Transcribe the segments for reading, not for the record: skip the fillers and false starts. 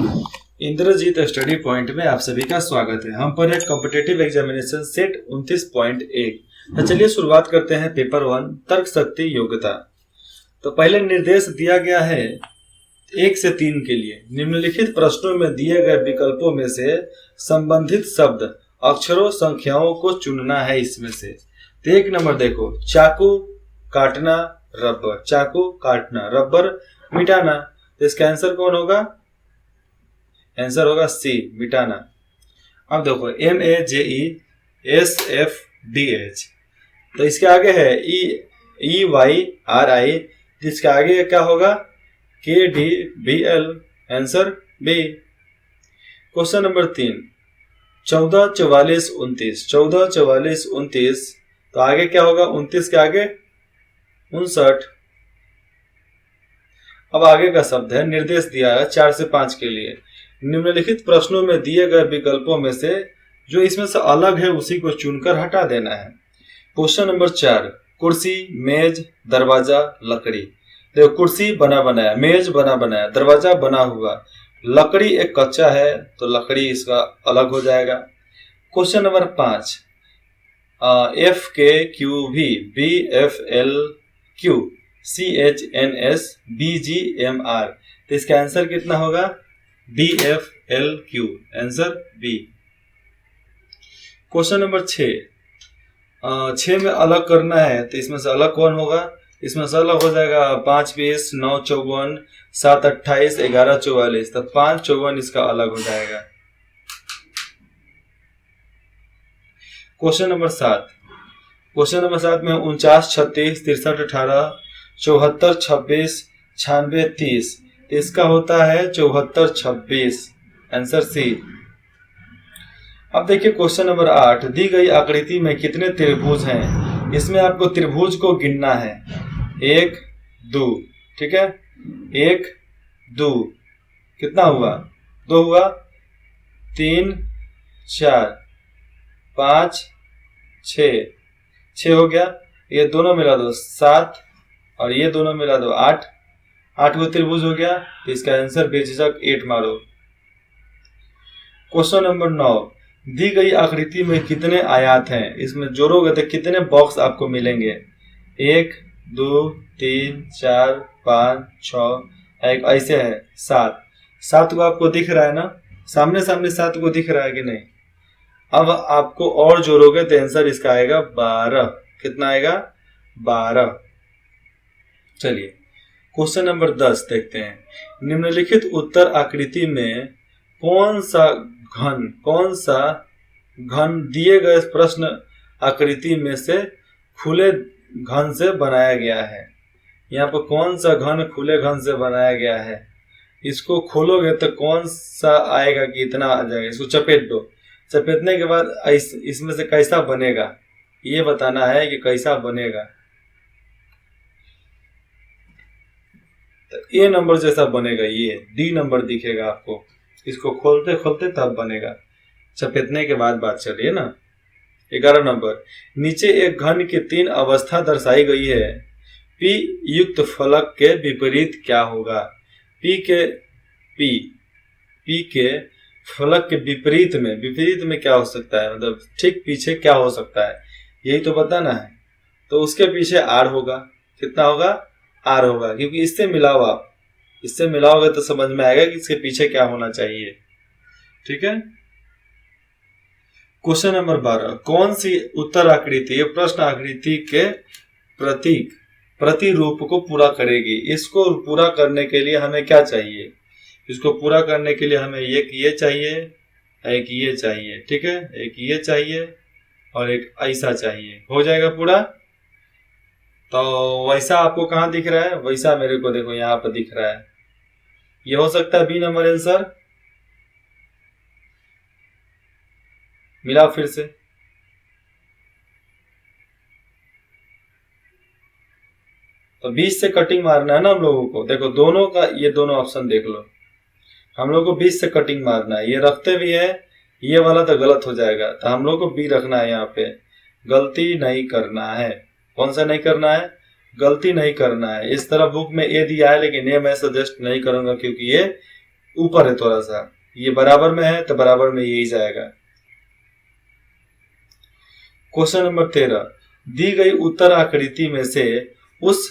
Indrajit study point में आप सभी का स्वागत है। हम पर एक कॉम्पिटिटिव एग्जामिनेशन सेट 29.1। तो चलिए शुरुआत करते हैं पेपर 1 तर्क शक्ति योग्यता। तो पहले निर्देश दिया गया है 1 से 3 के लिए निम्नलिखित प्रश्नों में दिए गए विकल्पों में से संबंधित शब्द अक्षरों संख्याओं को चुनना है। इसमें से तो 1 नंबर देखो, चाकू काटना रबर, चाकू काटना रबर मिटाना। तो इसका आंसर कौन होगा? आंसर होगा सी, मिटाना। अब देखो MAJESFDH, तो इसके आगे है EYRI, जिसके आगे क्या होगा? KDBL, answer B. Question number 3, 14 44 29, 14 44 29, तो आगे क्या होगा? 29 के आगे 59। अब आगे का शब्द है, निर्देश दिया है 4 से 5 के लिए निम्नलिखित प्रश्नों में दिए गए विकल्पों में से जो इसमें से अलग है उसी को चुनकर हटा देना है। क्वेश्चन नंबर 4, कुर्सी मेज दरवाजा लकड़ी। देखो, कुर्सी बना बनाया, मेज बना बनाया, दरवाजा बना हुआ, लकड़ी एक कच्चा है तो लकड़ी इसका अलग हो जाएगा। Question number 5, FKQV BFLQ CHNS BGMR, तो इसका आंसर कितना होगा? BFLQ, answer B. Question number 6 में अलग करना है, तो इसमें से अलग कौन होगा? इसमें से अलग हो जाएगा 5 20 9 54 7 28 11 44, तो 5 54 इसका अलग हो जाएगा। क्वेश्चन नंबर 7 में 49 36 63 18 74 26 96 30, इसका होता है 74 26, आंसर सी। अब देखिए क्वेश्चन नंबर 8, दी गई आकृति में कितने त्रिभुज हैं? इसमें आपको त्रिभुज को गिनना है, 1 2, ठीक है, 1 2, कितना हुआ? 2 हुआ, 3 4 5 6 हो गया, ये दोनों मिला दो 7 और ये दोनों मिला दो 8 को त्रिभुज हो गया, तो इसका आंसर बेझिझक 8 मारो। क्वेश्चन नंबर 9, दी गई आकृति में कितने आयात हैं? इसमें जोड़ोगे तो कितने बॉक्स आपको मिलेंगे? 1 2 3 4 5 6, एक ऐसे है 7 को आपको दिख रहा है ना, सामने 7 को दिख रहा है कि नहीं? अब आपको और जोड़ोगे तो आंसर इसका आएगा 12। कितना आएगा? 12। चलिए क्वेश्चन नंबर 10 देखते हैं, निम्नलिखित उत्तर आकृति में कौन सा घन दिए गए प्रश्न आकृति में से खुले घन से बनाया गया है? यहाँ पर कौन सा घन खुले घन से बनाया गया है? इसको खोलोगे तो कौन सा आएगा कि इतना आ जाएगा? इसको चपेट दो, चपेटने के बाद इसमें से कैसा बनेगा ये बताना है कि कैसा बनेगा। तो ए नंबर जैसा बनेगा, ये डी नंबर दिखेगा आपको, इसको खोलते खोलते तब बनेगा, चपेटने के बाद बात चलिए ना। 11 नंबर, नीचे एक घन की 3 अवस्था दर्शाई गई है, पी युक्त फलक के विपरीत क्या होगा? पी के फलक के विपरीत में क्या हो सकता है? मतलब ठीक पीछे क्या हो सकता है, यही तो बताना है। तो उसके पीछे आर होगा। कितना होगा? आर होगा, क्योंकि इससे मिलाओ, आप इससे मिलाओगे तो समझ में आएगा कि इसके पीछे क्या होना चाहिए, ठीक है। क्वेश्चन नंबर 12, कौन सी उत्तर आकृति प्रश्न आकृति के प्रतिरूप को पूरा करेगी? इसको पूरा करने के लिए हमें क्या चाहिए? इसको पूरा करने के लिए हमें एक ये चाहिए, एक ये चाहिए, ठीक है, एक ये चाहिए और एक ऐसा चाहिए, हो जाएगा पूरा। तो वैसा आपको कहाँ दिख रहा है? वैसा मेरे को देखो यहाँ पर दिख रहा है, ये हो सकता है बी नंबर आंसर। मिला फिर से, तो 20 से कटिंग मारना है ना हम लोगों को। देखो दोनों का, ये दोनों ऑप्शन देख लो, हम लोग को 20 से कटिंग मारना है। ये रखते भी है, ये वाला तो गलत हो जाएगा, तो हम लोग को बी रखना है। यहाँ पे गलती नहीं करना है। कौन सा नहीं करना है? गलती नहीं करना है। इस तरह बुक में ए दिया है, लेकिन ये मैं सजेस्ट नहीं करूंगा क्योंकि ये ऊपर है थोड़ा सा, ये बराबर में है तो बराबर में यही जाएगा। क्वेश्चन नंबर 13, दी गई उत्तर आकृति में से उस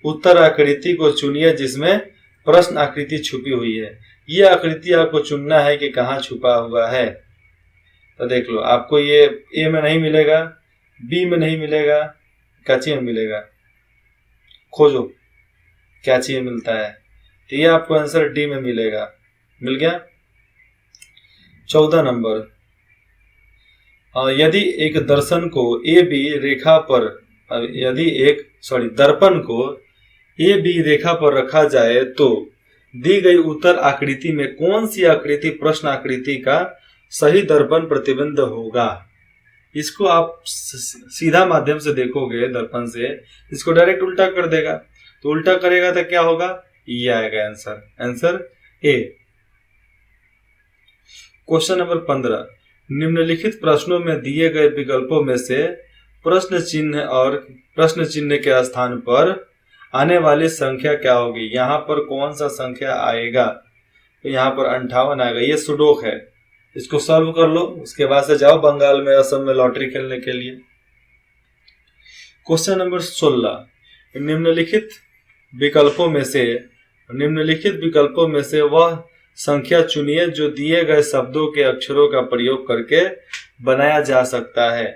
उत्तर आकृति को चुनिए जिसमें प्रश्न आकृति छुपी हुई है। यह आकृति आपको चुनना है कि कहाँ छुपा हुआ है। तो देख लो, आपको ये ए में नहीं मिलेगा, बी में नहीं मिलेगा, कैची में मिलेगा। खोजो क्या चाहिए मिलता है, तो ये आपको आंसर डी में मिलेगा। मिल गया। 14 नंबर, यदि एक दर्पण को ए बी रेखा पर दर्पण को ए बी रेखा पर रखा जाए तो दी गई उत्तर आकृति में कौन सी आकृति प्रश्न आकृति का सही दर्पण प्रतिबिंब होगा। इसको आप सीधा माध्यम से देखोगे दर्पण से, इसको डायरेक्ट उल्टा कर देगा, तो उल्टा करेगा तो क्या होगा, ये आएगा answer, answer A. Question number 15, निम्नलिखित प्रश्नों में दिए गए विकल्पों में से प्रश्न चिन्ह और प्रश्न चिन्ह के स्थान पर आने वाली संख्या क्या होगी। यहाँ पर कौन सा संख्या आएगा, तो यहाँ पर 58 आएगा। ये सुडोक है, इसको सॉल्व कर लो, उसके बाद से जाओ बंगाल में असम में लॉटरी खेलने के लिए। क्वेश्चन नंबर 16, निम्नलिखित विकल्पों में से वह संख्या चुनिए जो दिए गए शब्दों के अक्षरों का प्रयोग करके बनाया जा सकता है।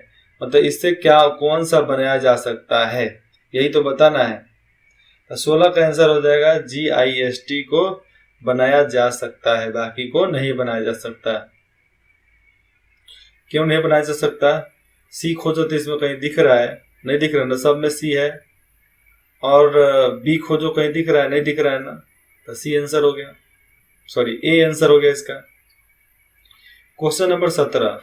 मतलब इससे क्या कौन सा बनाया जा सकता है, यही तो बताना है। तो 16 का आंसर हो जाएगा GIST को बनाया जा सकता है, बाकी को नहीं बनाया जा सकता। क्यों नहीं बनाया जा सकता, सी खोजो तो इसमें कहीं दिख रहा है, नहीं दिख रहा ना, सब में सी है। और बी खोजो, कहीं दिख रहा है, नहीं दिख रहा है ना, तो सी आंसर हो गया, सॉरी ए आंसर हो गया इसका। क्वेश्चन नंबर 17,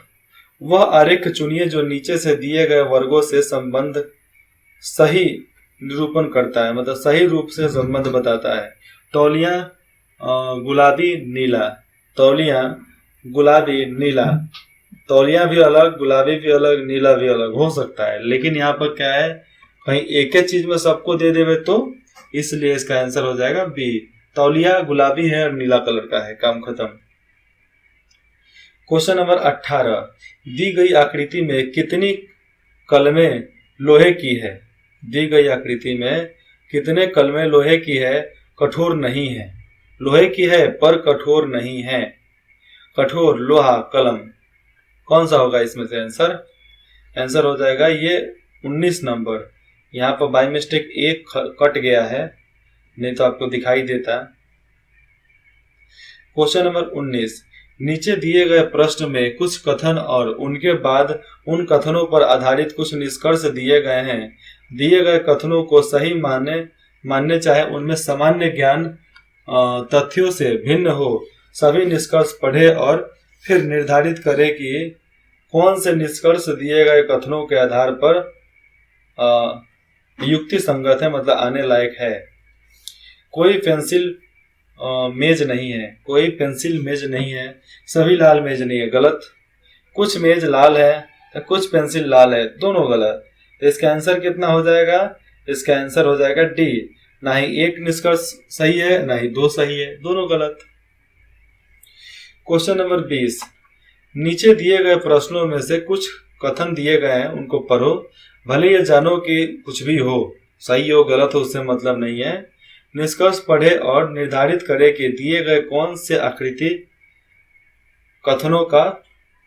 वह आरेख चुनिए जो नीचे से दिए गए वर्गों से संबंध सही निरूपण करता है, मतलब सही रूप से संबंध बताता है। तौलिया गुलाबी नीला, तौलिया गुलाबी नीला, तौलिया भी अलग, गुलाबी भी अलग, नीला भी अलग हो सकता है, लेकिन यहाँ पर क्या है, कहीं एक ही चीज में सबको दे देवे तो इसलिए इसका आंसर हो जाएगा बी। तौलिया गुलाबी है और नीला कलर का है, काम खत्म। क्वेश्चन नंबर 18, दी गई आकृति में कितनी कलमें लोहे की है। दी गई आकृति में कितने कलमें लोहे की है, कठोर नहीं है, लोहे की है पर कठोर नहीं है। कठोर लोहा कलम कौन सा होगा इसमें से आंसर, आंसर हो जाएगा ये 19 नंबर। यहाँ पर बाय मिस्टेक एक कट गया है, नहीं तो आपको दिखाई देता। क्वेश्चन नंबर 19, नीचे दिए गए प्रश्न में कुछ कथन और उनके बाद उन कथनों पर आधारित कुछ निष्कर्ष दिए गए हैं। दिए गए कथनों को सही मानने चाहे उनमें सामान्य ज्ञान तथ्यों से भिन्न हो, सभी निष्कर्ष पढ़े और फिर निर्धारित करें कि कौन से निष्कर्ष दिए गए कथनों के आधार पर युक्ति संगत है, मतलब आने लायक है। कोई पेंसिल मेज नहीं है, कोई पेंसिल मेज नहीं है, सभी लाल मेज नहीं है, गलत। कुछ मेज लाल है तो कुछ पेंसिल लाल है, दोनों गलत। तो इसका आंसर कितना हो जाएगा, इसका आंसर हो जाएगा डी। ना ही एक निष्कर्ष सही है ना ही दो सही है, दोनों गलत। क्वेश्चन नंबर 20, नीचे दिए गए प्रश्नों में से कुछ कथन दिए गए हैं, उनको पढ़ो, भले ये जानो कि कुछ भी हो, सही हो गलत हो उससे मतलब नहीं है। निष्कर्ष पढ़े और निर्धारित करें कि दिए गए कौन से आकृति कथनों का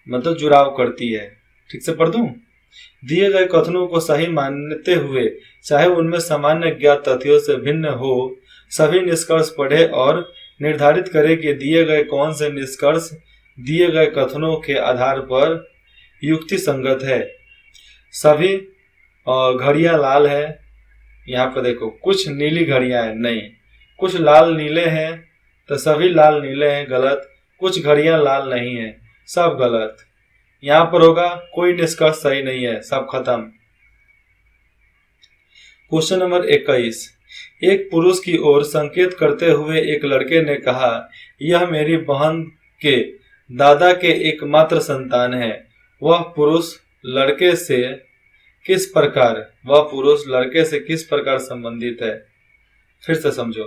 मतलब जुड़ाव करती है। ठीक से पढ़ दूं, दिए गए कथनों को सही मानते हुए चाहे उनमें सामान्य ज्ञात तथ्यों से भिन्न हो, सभी निष्कर्ष पढ़े और निर्धारित करें कि दिए गए कौन से निष्कर्ष दिए गए कथनों के आधार पर युक्ति संगत है। सभी घड़ियां लाल है, यहाँ पर देखो कुछ नीली घड़ियां हैं, नहीं, कुछ लाल नीले हैं तो सभी लाल नीले हैं, गलत। कुछ घड़ियां लाल नहीं है, सब गलत। यहाँ पर होगा कोई निष्कर्ष सही नहीं है, सब खत्म। क्वेश्चन नंबर 21, एक पुरुष की ओर संकेत करते हुए एक लड़के ने कहा, यह मेरी बहन के दादा के एकमात्र संतान है। वह पुरुष लड़के से किस प्रकार संबंधित है। फिर से समझो,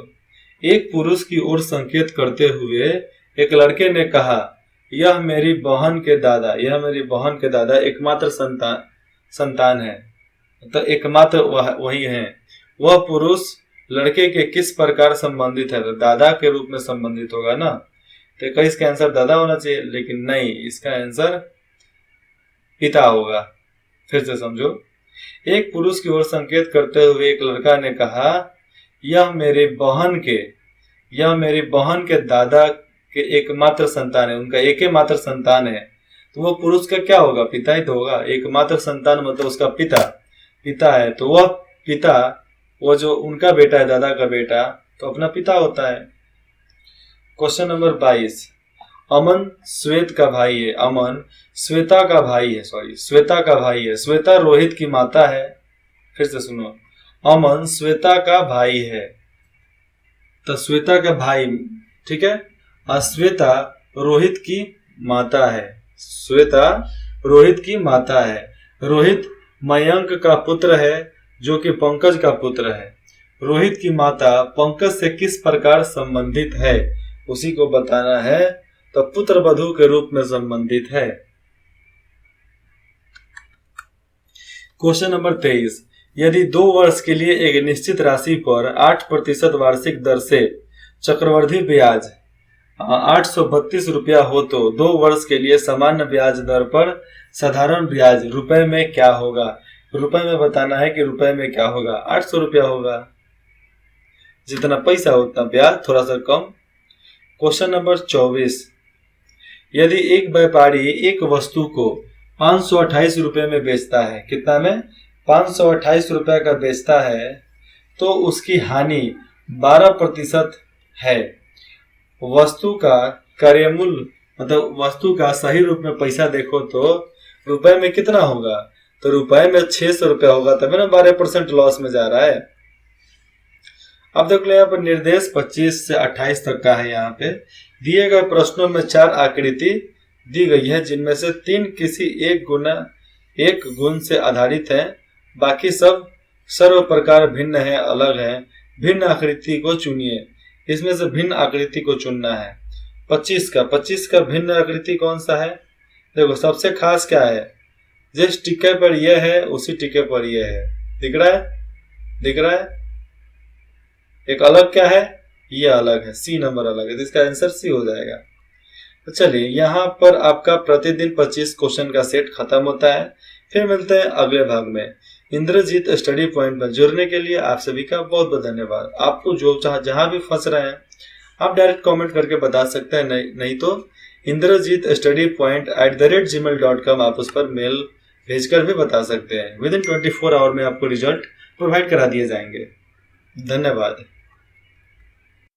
एक पुरुष की ओर संकेत करते हुए एक लड़के ने कहा, यह मेरी बहन के दादा एकमात्र संतान है। तो एकमात्र वही है। वह पुरुष लड़के के किस प्रकार संबंधित है? तो दादा के रूप में संबंधित होगा ना। तो क्या इसका आंसर दादा होना चाहिए? लेकिन नहीं, इसका आंसर पिता होगा। फिर से समझो। एक पुरुष की ओर संकेत करते हुए एक लड़का ने कहा, यह मेरी बहन के दादा के एकमात्र संतान है। उनका एकमात्र संतान है। तो वो पुरुष का क्या होगा? पिता ही तो होगा। एकमात्र संतान मतलब उसका पिता है। तो वह पिता, वो जो उनका बेटा है, दादा का बेटा, तो अपना पिता होता है। Question number 22। अमन श्वेता का भाई है। श्वेता रोहित की माता है। फिर से सुनो, अमन श्वेता का भाई है। तो श्वेता का भाई, ठीक है। और श्वेता रोहित की माता है। रोहित मयंक का पुत्र है, जो कि पंकज का पुत्र है। रोहित की माता पंकज से किस प्रकार संबंधित है, उसी को बताना है। तो पुत्र वधू के रूप में संबंधित है। Question number 23। यदि 2 वर्ष के लिए एक निश्चित राशि पर 8% वार्षिक दर से चक्रवृद्धि ब्याज 832 रुपया हो, तो 2 वर्ष के लिए सामान्य ब्याज दर पर साधारण ब्याज रुपए में क्या होगा? रुपए में बताना है कि रुपए में क्या होगा। 800 रुपया होगा। जितना पैसा उतना ब्याज, थोड़ा सा कम। Question number 24। यदि एक व्यापारी एक वस्तु को 528 रुपए में बेचता है, कितना में? 528 रुपए का बेचता है, तो उसकी हानि 12% है। वस्तु का क्रयमूल्य मतलब वस्तु का सही रूप में पैसा देखो तो रुपए में कितना होगा? तो रुपए में 600 रुपया होगा, तभी ना 12% लॉस में जा रहा है। अब देख लो, यहाँ पर निर्देश 25 से 28 तक का है। यहाँ पे दिए गए प्रश्नों में 4 आकृति दी गई है, जिनमें से 3 किसी एक गुण से आधारित है, बाकी सब सर्व प्रकार भिन्न है, अलग है। भिन्न आकृति को चुनिए। इसमें से भिन्न आकृति को चुनना है। 25 का भिन्न आकृति कौन सा है? देखो, सबसे खास क्या है? जिस टिक्के पर यह है उसी टिक्के पर यह है। दिख रहा है। एक अलग क्या है? ये अलग है। सी नंबर अलग है, तो इसका आंसर सी हो जाएगा। तो चलिए, यहाँ पर आपका प्रतिदिन 25 क्वेश्चन का सेट खत्म होता है। फिर मिलते हैं अगले भाग में। इंद्रजीत स्टडी पॉइंट में जुड़ने के लिए आप सभी का बहुत बहुत धन्यवाद। आपको जो जहां भी फंस रहे हैं, आप डायरेक्ट कमेंट करके बता सकते हैं। नहीं तो indrajitstudypoint@gmail.com आप उस पर मेल भेजकर भी बता सकते हैं। विदिन 24 आवर में आपको रिजल्ट प्रोवाइड करा दिए जाएंगे। धन्यवाद।